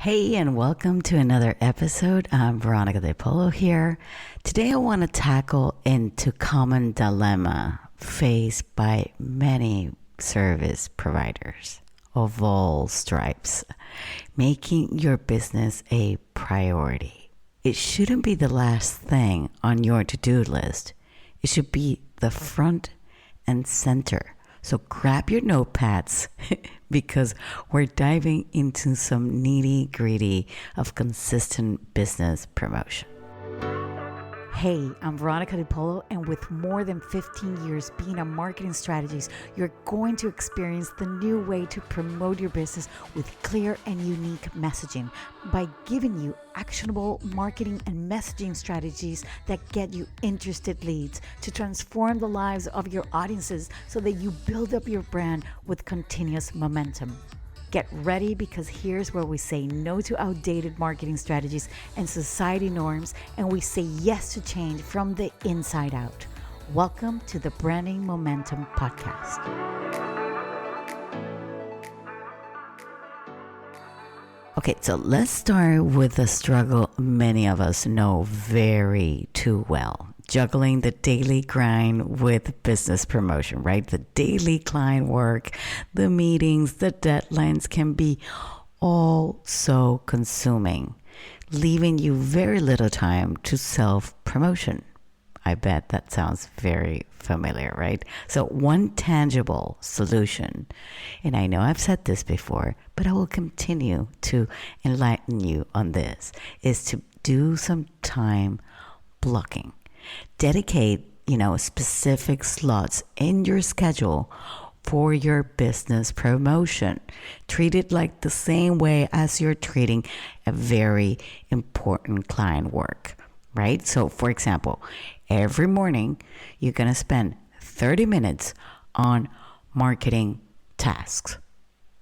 Hey, and welcome to another episode. I'm Veronica Di Polo here. Today I want to tackle into common dilemma faced by many service providers of all stripes, making your business a priority. It shouldn't be the last thing on your to-do list. It should be the front and center. So grab your notepads because we're diving into some nitty gritty of consistent business promotion. Hey, I'm Veronica Di Polo, and with more than 15 years being a marketing strategist, you're going to experience the new way to promote your business with clear and unique messaging by giving you actionable marketing and messaging strategies that get you interested leads to transform the lives of your audiences so that you build up your brand with continuous momentum. Get ready, because here's where we say no to outdated marketing strategies and society norms, and we say yes to change from the inside out. Welcome to the Branding Momentum Podcast. Okay, so let's start with the struggle many of us know very too well. Juggling the daily grind with business promotion, right? The daily client work, the meetings, the deadlines can be all so consuming, leaving you very little time to self-promotion. I bet that sounds very familiar, right? So one tangible solution, and I know I've said this before, but I will continue to enlighten you on this, is to do some time blocking. Dedicate, specific slots in your schedule for your business promotion. Treat it like the same way as you're treating a very important client work, right? So for example, every morning you're going to spend 30 minutes on marketing tasks,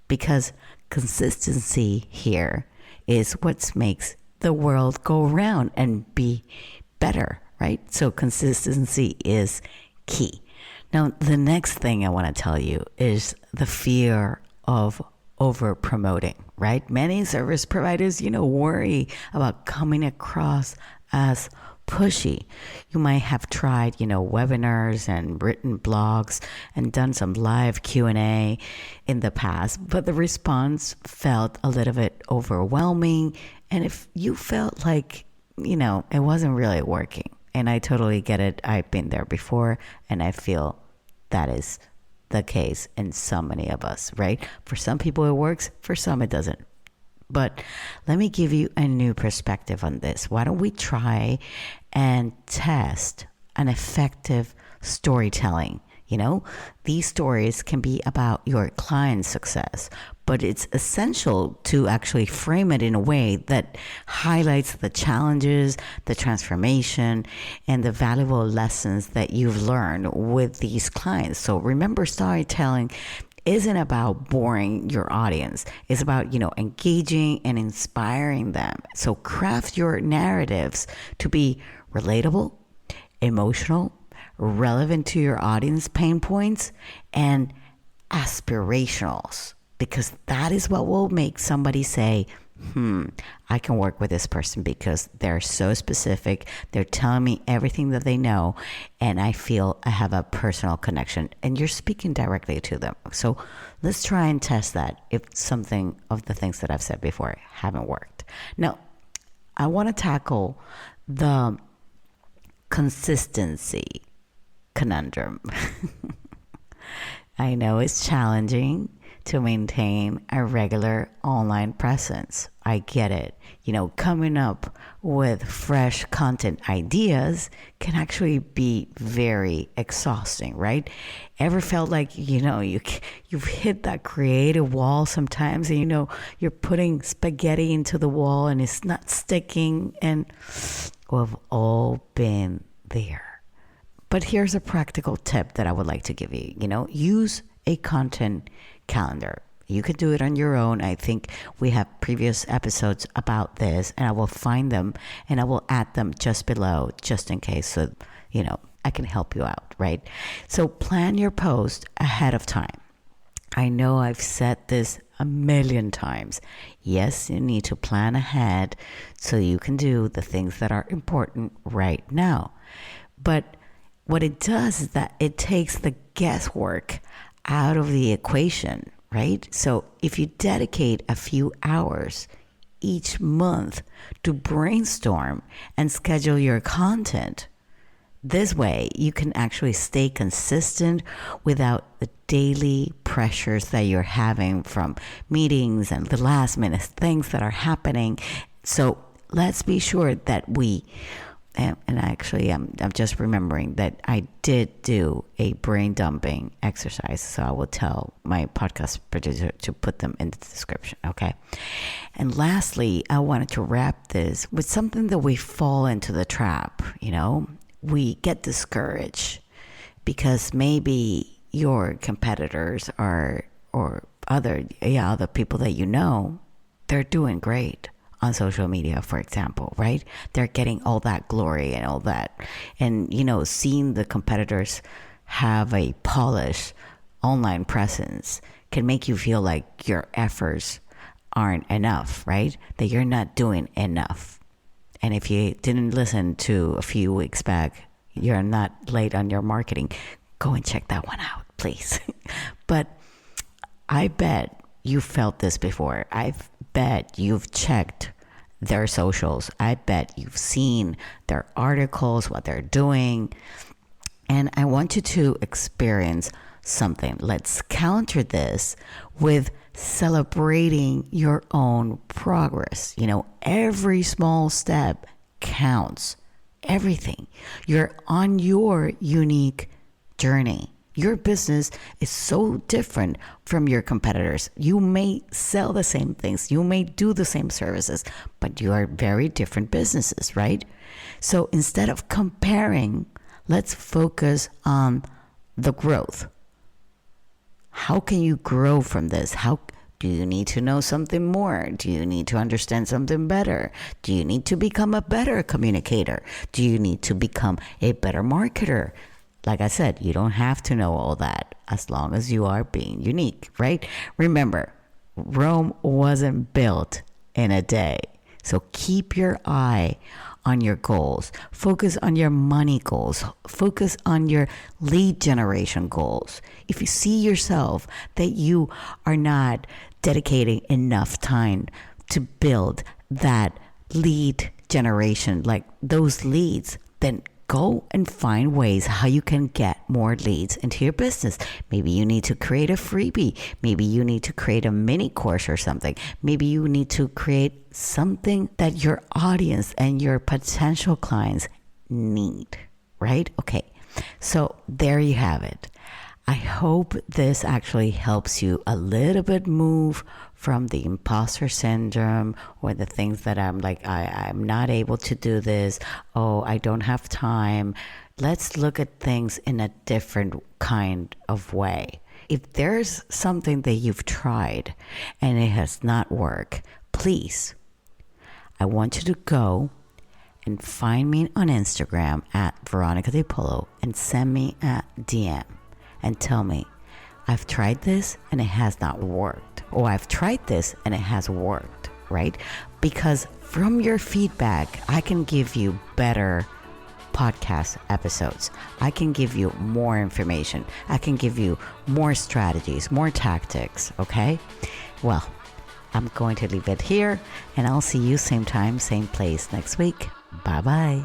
because consistency here is what makes the world go round and be better, right? So consistency is key. Now, the next thing I want to tell you is the fear of over promoting, right? Many service providers, worry about coming across as pushy. You might have tried, webinars and written blogs and done some live Q&A in the past, but the response felt a little bit overwhelming. And if you felt like, it wasn't really working, and I totally get it. I've been there before, and I feel that is the case in so many of us, right? For some people it works, for some it doesn't. But let me give you a new perspective on this. Why don't we try and test an effective storytelling? These stories can be about your client's success, but it's essential to actually frame it in a way that highlights the challenges, the transformation, and the valuable lessons that you've learned with these clients. So remember, storytelling isn't about boring your audience. It's about, engaging and inspiring them. So craft your narratives to be relatable, emotional, relevant to your audience pain points, and aspirationals, because that is what will make somebody say, I can work with this person because they're so specific. They're telling me everything that they know, and I feel I have a personal connection, and you're speaking directly to them. So let's try and test that if something of the things that I've said before haven't worked. Now, I want to tackle the consistency conundrum. I know it's challenging to maintain a regular online presence. I get it. Coming up with fresh content ideas can actually be very exhausting, right? Ever felt like, you've hit that creative wall sometimes, and you're putting spaghetti into the wall and it's not sticking, and we've all been there. But here's a practical tip that I would like to give you. Use a content calendar. You can do it on your own. I think we have previous episodes about this, and I will find them and I will add them just below, just in case, so, I can help you out, right? So plan your post ahead of time. I know I've said this a million times. Yes, you need to plan ahead so you can do the things that are important right now. But what it does is that it takes the guesswork out of the equation, right? So if you dedicate a few hours each month to brainstorm and schedule your content, this way you can actually stay consistent without the daily pressures that you're having from meetings and the last minute things that are happening. So let's be sure that and actually, I'm just remembering that I did do a brain dumping exercise. So I will tell my podcast producer to put them in the description, okay? And lastly, I wanted to wrap this with something that we fall into the trap, We get discouraged because maybe your competitors or other people that they're doing great on social media, for example, right? They're getting all that glory and all that. And, seeing the competitors have a polished online presence can make you feel like your efforts aren't enough, right? That you're not doing enough. And if you didn't listen to a few weeks back, you're not late on your marketing, go and check that one out, please. But I bet you felt this before. I bet you've checked their socials. I bet you've seen their articles, what they're doing. And I want you to experience something. Let's counter this with celebrating your own progress. Every small step counts. Everything. You're on your unique journey. Your business is so different from your competitors. You may sell the same things, you may do the same services, but you are very different businesses, right? So instead of comparing, let's focus on the growth. How can you grow from this? How do you need to know something more? Do you need to understand something better? Do you need to become a better communicator? Do you need to become a better marketer? Like I said, you don't have to know all that as long as you are being unique, right? Remember, Rome wasn't built in a day. So keep your eye on your goals. Focus on your money goals. Focus on your lead generation goals. If you see yourself that you are not dedicating enough time to build that lead generation, like those leads, then go and find ways how you can get more leads into your business. Maybe you need to create a freebie. Maybe you need to create a mini course or something. Maybe you need to create something that your audience and your potential clients need, right? Okay, so there you have it. I hope this actually helps you a little bit move from the imposter syndrome or the things that I'm like, I'm not able to do this. Oh, I don't have time. Let's look at things in a different kind of way. If there's something that you've tried and it has not worked, please, I want you to go and find me on Instagram at Veronica Di Polo and send me a DM. And tell me, I've tried this and it has not worked. Or I've tried this and it has worked, right? Because from your feedback, I can give you better podcast episodes. I can give you more information. I can give you more strategies, more tactics, okay? Well, I'm going to leave it here and I'll see you same time, same place next week. Bye-bye.